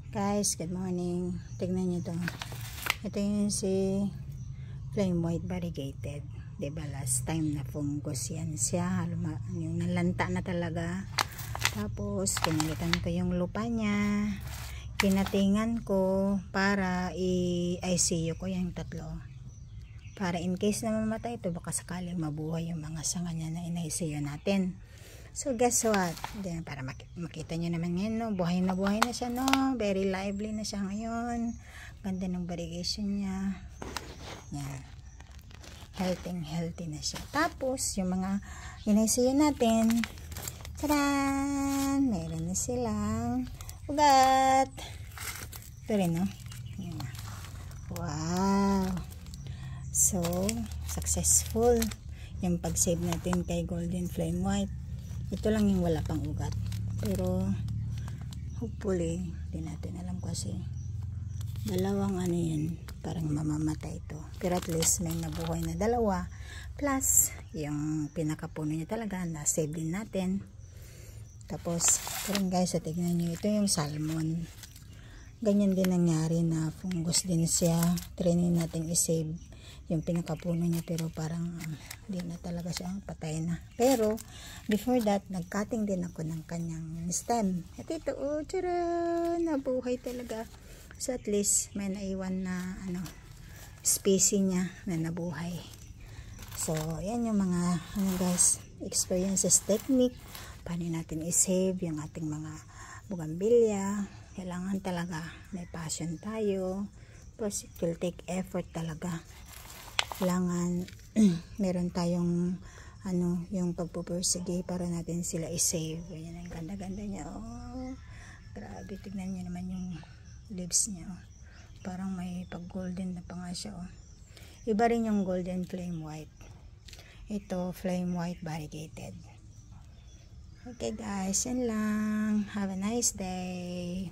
Guys, good morning. Tignan nyo to. Ito yung si flame white variegated. Diba last time na fungus yan siya. Yung nalanta na talaga. Tapos, pinalitan ko yung lupa niya. Kinatingan ko para i-ICU ko yung tatlo. Para in case na mamatay ito, baka sakaling mabuhay yung mga sanga niya na in-ICU natin. So guess what? Para makita nyo naman ngayon, no? Buhay na siya, no? Very lively na siya ngayon. Ganda ng variegation niya. Yan. Healthy na siya. Tapos, yung mga in-ICU natin, taran! Meron na silang ugat. Ito rin, no? Yan. Wow! So, successful yung pag-save natin kay Golden Flame White. Ito lang yung wala pang ugat. Pero, hopefully, hindi natin alam kasi dalawang ano yun, parang mamamatay ito. Pero at least may nabuhay na dalawa. Plus, yung pinakapuno niya talaga, na-save din natin. Tapos, rin guys, tignan nyo, ito yung salmon. Ganyan din nangyari na fungus din siya. Training natin i-save yung pinakapuno niya, pero parang hindi na talaga siya, patay na. Pero before that, nag-cutting din ako ng kanyang stem. At ito, oh, tara, nabuhay talaga. So at least may naiwan na species niya na nabuhay. So yan yung mga guys, experiences, technique, paano natin i-save yung ating mga bougainvillea. Kailangan talaga may passion tayo. Plus it will take effort talaga. Kailangan meron tayong yung pagpupursige para natin sila i-save. Ayan, ang ganda-ganda niya. Oh, grabe, tignan niyo naman yung leaves niya. Oh. Parang may pag-golden na pa nga siya. Oh. Iba rin yung Golden Flame White. Ito, Flame White variegated. Okay guys, yan lang. Have a nice day.